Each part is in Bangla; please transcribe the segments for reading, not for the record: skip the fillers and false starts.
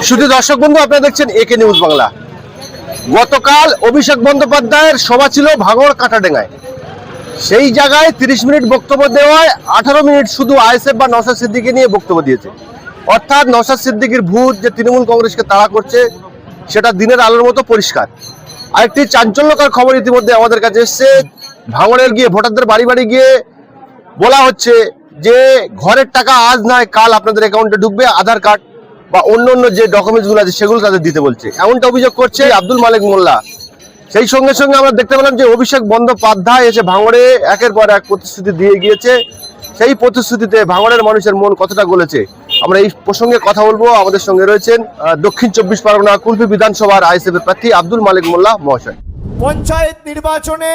শুধু দর্শক বন্ধু, আপনারা দেখছেন একে নিউজ বাংলা। গতকাল অভিষেক বন্দ্যোপাধ্যায়ের সভা ছিল ভাঙড় কাঁটাডেঙ্গায়। সেই জায়গায় 30 মিনিট বক্তব্য দেওয়ায় 18 মিনিট শুধু আইএসএফ বা নওশাদ সিদ্দিকী নিয়ে বক্তব্য দিয়েছে। অর্থাৎ নওশাদ সিদ্দিকীর ভূত যে তৃণমূল কংগ্রেসকে তাড়া করছে সেটা দিনের আলোর মতো পরিষ্কার। আরেকটি চাঞ্চল্যকর খবর ইতিমধ্যে আমাদের কাছে এসছে। ভাঙড়ের গিয়ে ভোটারদের বাড়ি বাড়ি গিয়ে বলা হচ্ছে যে ঘরের টাকা আজ নয় কাল আপনাদের অ্যাকাউন্টে ঢুকবে, আধার কার্ড বা অন্য যে ডকুমেন্টসগুলো আছে সেগুলো তাদের দিতে বলছে, এমনটা অভিযোগ করছে আব্দুল মালিক মোল্লা। সেই সঙ্গে সঙ্গে আমরা দেখতে পেলাম যে অভিষেক বন্দ্যোপাধ্যায় এসে ভাঙড়ে একের পর এক প্রতিশ্রুতি দিয়ে গিয়েছে। সেই প্রতিশ্রুতিতে ভাঙড়ের মানুষের মন কতটা গলেছে আমরা এই প্রসঙ্গে কথা বলবো। আমাদের সঙ্গে রয়েছেন দক্ষিণ 24 পরগনা কুলপি বিধানসভার আইএসএফ এর প্রার্থী আব্দুল মালিক মোল্লা মহাশয়। পঞ্চায়েত নির্বাচনে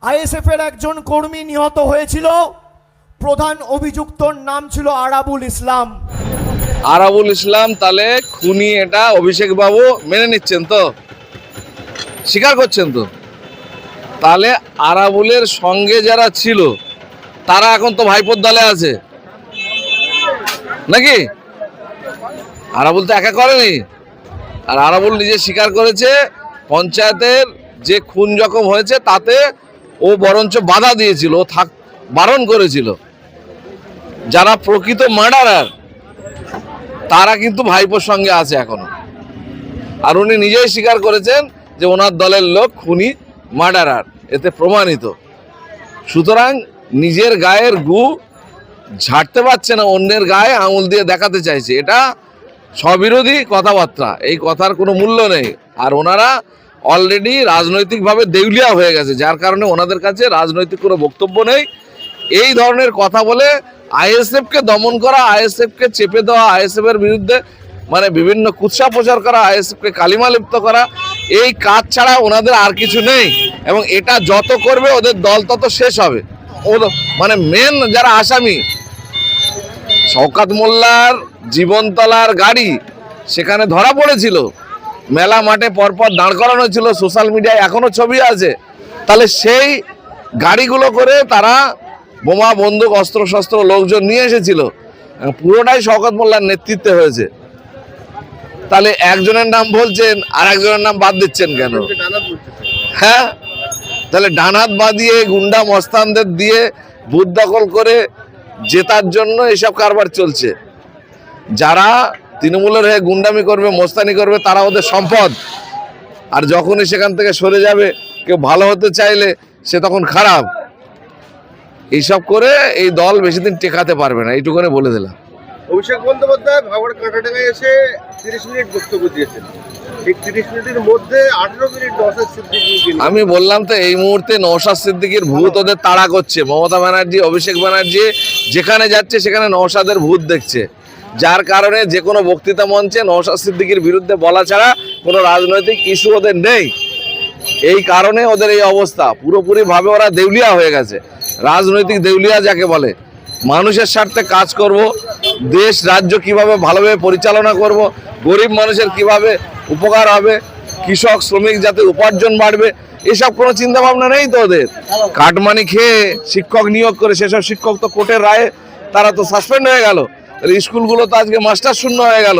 আইএসএফ এর একজন কর্মী নিহত হয়েছিল। প্রধান অভিযুক্তর নাম ছিল আরাবুল ইসলাম। আরাবুল ইসলাম তাহলে খুনি, এটা অভিষেক বাবু মেনে নিচ্ছেন তো, স্বীকার করছেন তো? তাহলে আরাবুলের সঙ্গে যারা ছিল তারা এখন তো ভাইপোর দলে আছে নাকি? আরাবুল তো একা করেনি, আর আরাবুল নিজে স্বীকার করেছে পঞ্চায়েতের যে খুন জখম হয়েছে তাতে ও বরঞ্চ বাধা দিয়েছিল, ও বারণ করেছিল। যারা প্রকৃত মার্ডারার তারা কিন্তু ভাইপোর সঙ্গে আছে এখনো, আর উনি নিজেই স্বীকার করেছেন যে ওনার দলের লোক খুনি, মার্ডারার, এতে প্রমাণিত। সুতরাং নিজের গায়ের গু ঝাড়তে পারছে না, অন্যের গায়ে আঙুল দিয়ে দেখাতে চাইছে। এটা স্ববিরোধী কথাবার্তা, এই কথার কোনো মূল্য নেই। আর ওনারা অলরেডি রাজনৈতিকভাবে দেউলিয়া হয়ে গেছে, যার কারণে ওনাদের কাছে রাজনৈতিক কোনো বক্তব্য নেই। এই ধরনের কথা বলে আইএসএফকে দমন করা, আইএসএফকে চেপে দেওয়া, আইএসএফ এর বিরুদ্ধে মানে বিভিন্ন কুৎসা প্রচার করা, আইএসএফকে কালিমা লিপ্ত করা, এই কাজ ছাড়া ওনাদের আর কিছু নেই। এবং এটা যত করবে ওদের দল তত শেষ হবে। ও মানে মেন যারা আসামি, শওকত মোল্লার জীবনতলার গাড়ি সেখানে ধরা পড়েছিল, মেলা মাঠে পরপর দাঁড় করানো ছিল, সোশ্যাল মিডিয়ায় এখনো ছবি আছে। তাহলে সেই গাড়িগুলো করে তারা বোমা, বন্দুক, অস্ত্রশস্ত্র লোকজন নিয়ে এসেছিল, পুরোটাই শওকত মোল্লার নেতৃত্বে হয়েছে। তাহলে একজনের নাম বলছেন আর একজনের নাম বাদ দিচ্ছেন কেন? হ্যাঁ, তাহলে ডানহাত বাঁধিয়ে গুন্ডা মস্তানদের দিয়ে বুথ দখল করে জেতার জন্য এসব কারবার চলছে। যারা তৃণমূলের হয়ে গুন্ডামি করবে, মস্তানি করবে, তারা ওদের সম্পদ। আর যখনই সেখান থেকে সরে যাবে, কেউ ভালো হতে চাইলে সে তখন খারাপ। এইসব করে এই দল বেশি দিন টেকাতে পারবে না, এইটুকুনি বলে দিলাম। অভিষেক বন্দ্যোপাধ্যায় ভাঙড় কাঁটাডেঙ্গায় এসে 30 মিনিট বক্তব্য দিয়েছেন। এই 30 মিনিটের মধ্যে 18 মিনিট নওশাদ সিদ্দিকী। আমি বললাম তো, এই মুহূর্তে নওশাদ সিদ্দিকীর ভূত ওদের তাড়া করছে। মমতা ব্যানার্জি, অভিষেক ব্যানার্জি যেখানে যাচ্ছে সেখানে নওশাদের ভূত দেখছে, যার কারণে যে কোনো বক্তৃতা মঞ্চে নওশাদ সিদ্দিকীর বিরুদ্ধে বলা ছাড়া কোনো রাজনৈতিক ইস্যু ওদের নেই। এই কারণে ওদের এই অবস্থা। পুরোপুরিভাবে ওরা দেউলিয়া হয়ে গেছে, রাজনৈতিক দেউলিয়া যাকে বলে। মানুষের স্বার্থে কাজ করব, দেশ রাজ্য কিভাবে ভালোভাবে পরিচালনা করব, গরিব মানুষের কিভাবে উপকার হবে, কৃষক শ্রমিক যাতে উপার্জন বাড়বে, এসব কোনো চিন্তা ভাবনা নেই তো ওদের। কাটমানি খেয়ে শিক্ষক নিয়োগ করে, সেসব শিক্ষক তো কোর্টের রায়ে তারা তো সাসপেন্ড হয়ে গেল, স্কুলগুলো তো আজকে মাস্টার শূন্য হয়ে গেল।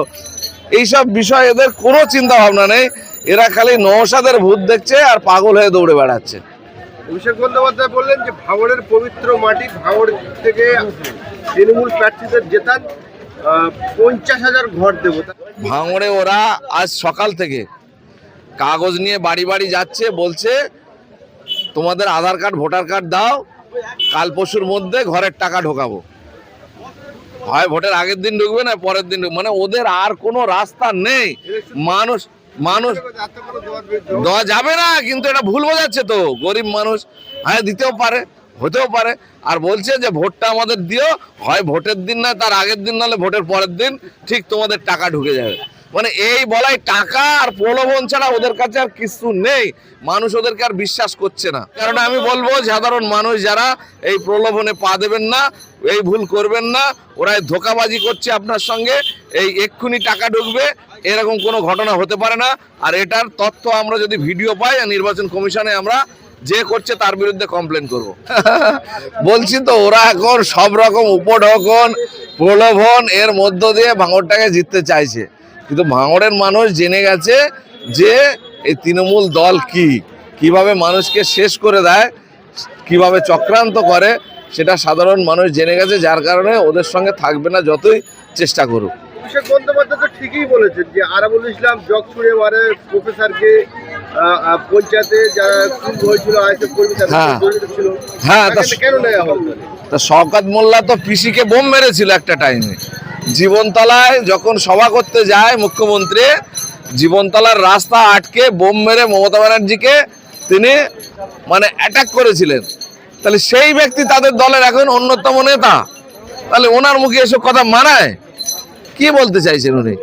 এইসব বিষয় এদের কোনো চিন্তা ভাবনা নেই। এরা খালি নওশাদের ভূত দেখছে আর পাগল হয়ে দৌড়ে বেড়াচ্ছে। অভিষেক বন্দ্যোপাধ্যায় বললেন যে ভাঙড়ের পবিত্র মাটি, ভাঙড় থেকে তৃণমূল প্রার্থীদের জেতান, 50,000 ঘর দেব। ভাঙড়ে ওরা আজ সকাল থেকে কাগজ নিয়ে বাড়ি বাড়ি যাচ্ছে, বলছে তোমাদের আধার কার্ড, ভোটার কার্ড দাও, কাল পরশুর মধ্যে ঘরের টাকা ঢোকাবো। হয় ভোটের আগের দিন ঢুকবে না পরের দিন ঢুকবে, মানে ওদের আর কোনো রাস্তা নেই। মানুষ দেওয়া যাবে না, কিন্তু এটা ভুল বোঝাচ্ছে তো। গরিব মানুষ হ্যাঁ দিতেও পারে, হতেও পারে। আর বলছে যে ভোটটা আমাদের দিও, হয় ভোটের দিন না তার আগের দিন, নাহলে ভোটের পরের দিন ঠিক তোমাদের টাকা ঢুকে যাবে। মানে এই বলাই টাকা আর প্রলোভন ছাড়া ওদের কাছে আর কিছু নেই। মানুষ ওদেরকে আর বিশ্বাস করছে না। কারণ আমি বলবো সাধারণ মানুষ যারা এই প্রলোভনে পা দেবেন না, এই ভুল করবেন না। ওরা ধোঁকাবাজি করছে আপনার সঙ্গে, এই এক্ষুনি টাকা ঢুকবে, এরকম কোনো ঘটনা হতে পারে না। আর এটার তথ্য আমরা যদি ভিডিও পাই, নির্বাচন কমিশনে আমরা যে করছে তার বিরুদ্ধে কমপ্লেন করব। বলছি তো, ওরা এখন সব রকম উপঢৌকন, প্রলোভন এর মধ্য দিয়ে ভাঙড়টাকে জিততে চাইছে। কিন্তু ভাঙড়ের মানুষ জেনে গেছে যে এই তৃণমূল দল কিভাবে মানুষকে শেষ করে দেয়, কিভাবে চক্রান্ত করে, সেটা সাধারণ মানুষ জেনে গেছে, যার কারণে ওদের সঙ্গে থাকবে না যতই চেষ্টা করুক। অভিষেক বন্দ্যোপাধ্যায় তো ঠিকই বলেছেন যে আরাবুল ইসলাম জগ ছুড়ে মারে প্রফেসরকে, পঞ্চায়েতে যারা খুন হয়েছিল আইএসএফ কর্মী তারা হ্যাঁ। জড়িত ছিল। হ্যাঁ, তাকে কেন নেওয়া হলো? তা শওকত মোল্লা তো পিসিকে বোম মেরেছিল একটা টাইমে। জীবনতলায় যখন সভা করতে যায় মুখ্যমন্ত্রী, জীবনতলার রাস্তা আটকে বোম মেরে মমতা ব্যানার্জিকে তিনি মানে অ্যাটাক করেছিলেন। তাহলে সেই ব্যক্তি তাদের দলের এখন অন্যতম নেতা, তাহলে ওনার মুখে এসব কথা মানায়? কি বলতে চাইছেন উনি?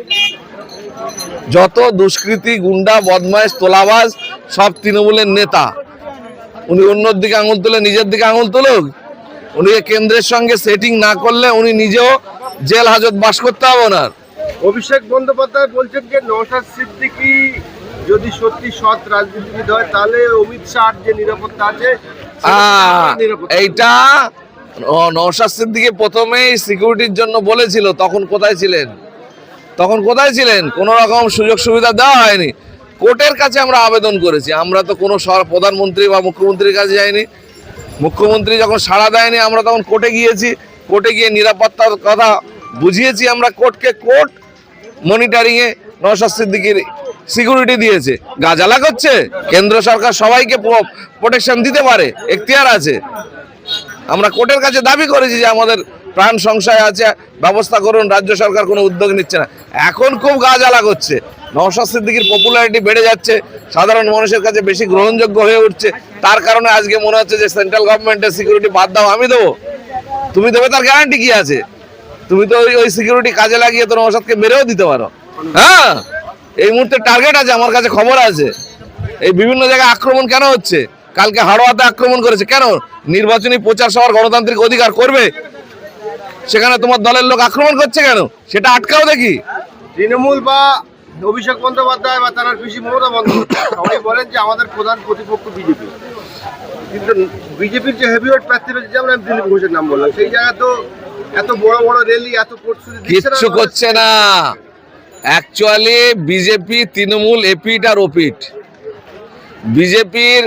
যত দুষ্কৃতী, গুন্ডা, বদমাইশ, তোলাবাজ সব তৃণমূলের নেতা। উনি অন্যর দিকে আঙুল তুলে নিজের দিকে আঙুল তুলুক। উনি কেন্দ্রের সঙ্গে সেটিং না করলে উনি নিজেও জেল হাজত বাস করতে হবে ওনার। অভিষেক বন্দ্যোপাধ্যায় বলছেন যে নওশাদ সিদ্দিকী যদি সত্যি সৎ রাজনীতিবিদ হয় তাহলে অমিত শাহর যে নিরাপত্তা আছে এইটা নওশাদ সিদ্দিকী প্রথমেই সিকিউরিটির জন্য বলেছিল। তখন কোথায় ছিলেন? কোনো রকম সুযোগ সুবিধা দেওয়া হয়নি। কোর্টের কাছে আমরা আবেদন করেছি, আমরা তো কোনো প্রধানমন্ত্রী বা মুখ্যমন্ত্রীর কাছে যাইনি। মুখ্যমন্ত্রী যখন সাড়া দেয়নি, আমরা তখন কোর্টে গিয়েছি। কোর্টে গিয়ে নিরাপত্তার কথা বুঝিয়েছি আমরা কোর্টকে। কোর্ট মনিটরিংয়ে নওশাদ সিদ্দিকীর সিকিউরিটি দিয়েছে। গাজালা করছে, কেন্দ্র সরকার সবাইকে প্রোটেকশন দিতে পারে, এখতিয়ার আছে। আমরা কোর্টের কাছে দাবি করেছি যে আমাদের প্রাণ সংশয় আছে, ব্যবস্থা করুন। রাজ্য সরকার কোনো উদ্যোগ নিচ্ছে না। এখন খুব গাজালা করছে। নওশাদ সিদ্দিকীর পপুলারিটি বেড়ে যাচ্ছে, সাধারণ মানুষের কাছে বেশি গ্রহণযোগ্য হয়ে উঠছে। তার কারণে আজকে মনে হচ্ছে যে সেন্ট্রাল গভর্নমেন্টের সিকিউরিটি বাদ দাও, আমি দেবো। তুমি দেবে তার গ্যারান্টি কি আছে? তুমি তো ওই সিকিউরিটি কাজে লাগিয়ে তো নওশাদকে মেরেও দিতে পারো। হ্যাঁ, এই মুহূর্তে টার্গেট আছে, আমার কাছে খবর আছে। এই বিভিন্ন জায়গায় আক্রমণ কেন হচ্ছে? কালকে হাড়োয়াতে আক্রমণ করেছে কেন? নির্বাচনী প্রচার সভার গণতান্ত্রিক অধিকার করবে, সেখানে তোমার দলের লোক আক্রমণ করছে কেন? সেটা আটকাও দেখি। তৃণমূল বা অভিষেক বন্দ্যোপাধ্যায় বা তার পিসি মমতা বন্দ্যোপাধ্যায় সবাই বলেন যে আমাদের প্রধান প্রতিপক্ষ বিজেপি, কিন্তু বিজেপির যে হেভিওয়েট প্রার্থী রয়েছে, যেমন আমি দিলীপ ঘোষের নাম বললাম, সেই জায়গায় তো এত বড় বড় র্যালি, এত কিচ্ছু করছে না। অ্যাকচুয়ালি বিজেপি তৃণমূল এপিট আর ওপিট। বিজেপির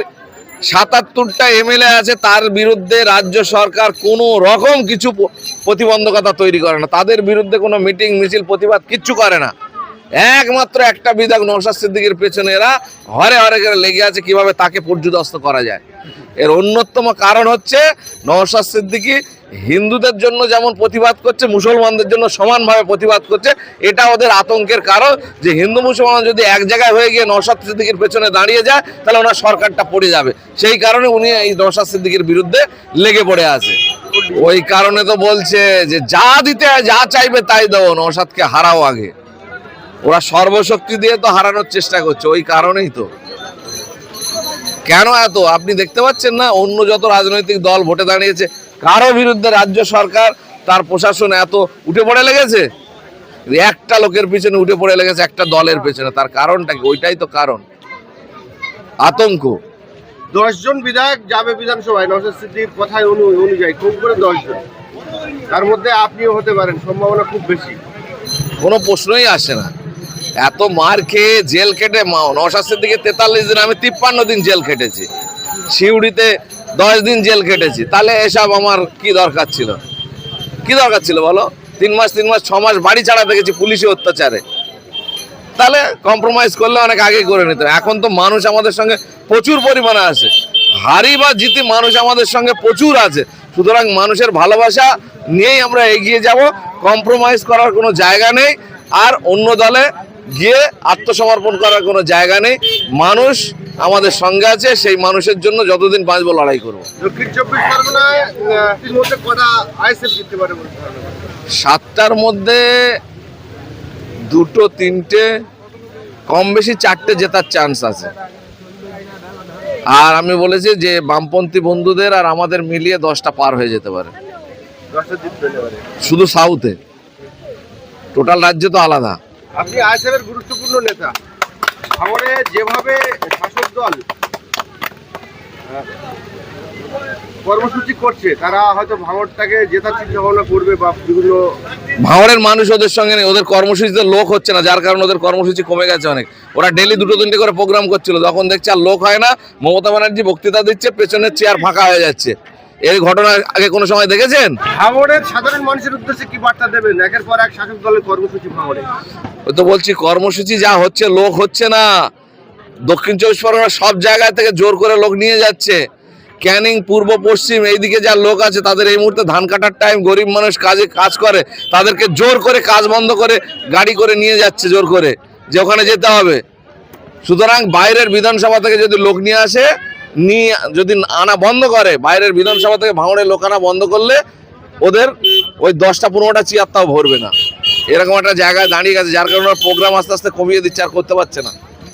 ৭৭টা এমএলএ আছে, তার বিরুদ্ধে রাজ্য সরকার কোনো রকম কিছু প্রতিবন্ধকতা তৈরি করে না। তাদের বিরুদ্ধে কোনো মিটিং, মিছিল, প্রতিবাদ কিচ্ছু করে না। একমাত্র একটা বিধায়ক নওশাদ সিদ্দিকীর পেছনে এরা হরে হরে করে লেগে আছে কিভাবে তাকে পর্যুদস্ত করা যায়। এর অন্যতম কারণ হচ্ছে নওশাদ সিদ্দিকী হিন্দুদের জন্য যেমন প্রতিবাদ করছে, মুসলমানদের জন্য সমানভাবে প্রতিবাদ করছে। এটা ওদের আতঙ্কের কারণ যে হিন্দু মুসলমান যদি এক জায়গায় হয়ে গিয়ে নওশাদ সিদ্দিকীর পেছনে দাঁড়িয়ে যায়, তাহলে ওনার সরকারটা পড়ে যাবে। সেই কারণে উনি এই নওশাদ সিদ্দিকীর বিরুদ্ধে লেগে পড়ে আছে। ওই কারণে তো বলছে যে যা দিতে হয়, যা চাইবে তাই দেবো, নওশাদকে হারাও আগে। ওরা সর্বশক্তি দিয়ে তো হারানোর চেষ্টা করছে, ওই কারণেই তো। কেন এত আপনি দেখতে পাচ্ছেন না? অন্য যত রাজনৈতিক দল ভোটে দাঁড়িয়েছে, কারো বিরুদ্ধে রাজ্য সরকার, তার প্রশাসন এত উঠে পড়ে লেগেছে? একটা লোকের পিছনে উঠে পড়ে লেগেছে, একটা দলের পেছনে। তার কারণটা কি? ওইটাই তো কারণ, আতঙ্ক। 10 জন বিধায়ক যাবে বিধানসভায় নওশাদ সিদ্দিকীর কথায় অনুযায়ী, খুব করে 10 জন। তার মধ্যে আপনিও হতে পারেন, সম্ভাবনা খুব বেশি। কোনো প্রশ্নই আসে না। এত মার খেয়ে জেল কেটে নওশাদ সিদ্দিকী 43 দিন, আমি 53 দিন জেল কেটেছি। শিউড়িতে 10 দিন জেল কেটেছি। তাহলে এসব আমার কি দরকার ছিল? বলো? 3 মাস 6 মাস বাড়ি ছাড়া দেখেছি পুলিশি অত্যাচারে। তাহলে কম্প্রোমাইজ করলে অনেক আগে করে নিতে। এখন তো মানুষ আমাদের সঙ্গে প্রচুর পরিমাণে আছে, হারি বা জিতি মানুষ আমাদের সঙ্গে প্রচুর আছে। সুতরাং মানুষের ভালোবাসা নিয়েই আমরা এগিয়ে যাব। কম্প্রোমাইজ করার কোনো জায়গা নেই, আর অন্য দলে গিয়ে আত্মসমর্পণ করার কোনো জায়গা নেই। মানুষ আমাদের সঙ্গে আছে, সেই মানুষের জন্য যতদিন বাঁচবো লড়াই করবো। দক্ষিণ 24 পরগনায় মধ্যে কটা আইএসএফ জিততে পারে বলতে পারবেন? 7টার মধ্যে 2, 3টে, কম বেশি 4টে জেতার চান্স আছে। আর আমি বলেছি যে বামপন্থী বন্ধুদের আর আমাদের মিলিয়ে 10টা পার হয়ে যেতে পারে। 10টা জিততে পারে শুধু সাউথে, টোটাল রাজ্য তো আলাদা। আপনি আইএসএফ এর গুরুত্বপূর্ণ নেতা। ভাঙড়ে যেভাবে শাসক দল কর্মসূচি করছে তারা হয়তো ভাঙড়টাকে জেতার চিন্তা ভাবনা করবে বা বিভিন্ন ভাঙড়ের মানুষ ওদের সঙ্গে নেই, ওদের কর্মসূচিতে লোক হচ্ছে না, যার কারণে ওদের কর্মসূচি কমে গেছে অনেক। ওরা ডেলি 2-3টে করে প্রোগ্রাম করছিল, যখন দেখছে আর লোক হয় না, মমতা ব্যানার্জি বক্তৃতা দিচ্ছে, পেছনের চেয়ার ফাঁকা হয়ে যাচ্ছে। এই ঘটনা আগে কোনো সময় দেখেছেন? ভাঙড়ের সাধারণ মানুষের উদ্দেশ্যে কি বার্তা দেবেন একের পর এক শাসক দলের কর্মসূচি ভাঙড়ে? ওই তো বলছি, কর্মসূচি যা হচ্ছে, লোক হচ্ছে না। দক্ষিণ 24 পরগনা সব জায়গা থেকে জোর করে লোক নিয়ে যাচ্ছে। ক্যানিং, পূর্ব পশ্চিম এইদিকে যা লোক আছে, তাদের এই মুহূর্তে ধান কাটার টাইম, গরিব মানুষ কাজ করে, তাদেরকে জোর করে কাজ বন্ধ করে গাড়ি করে নিয়ে যাচ্ছে জোর করে, যে ওখানে যেতে হবে। সুতরাং বাইরের বিধানসভা থেকে যদি লোক নিয়ে আসে, যদি আনা বন্ধ করে, বাইরের বিধানসভা থেকে ভাঙড়ে লোক আনা বন্ধ করলে ওদের ওই 10টা-15টা চেয়ারটাও ভরবে না। এরকম একটা জায়গায় দাঁড়িয়ে গেছে, যার কারণে প্রোগ্রাম আস্তে আস্তে কমিয়ে দিচ্ছে, আর করতে পারছে না।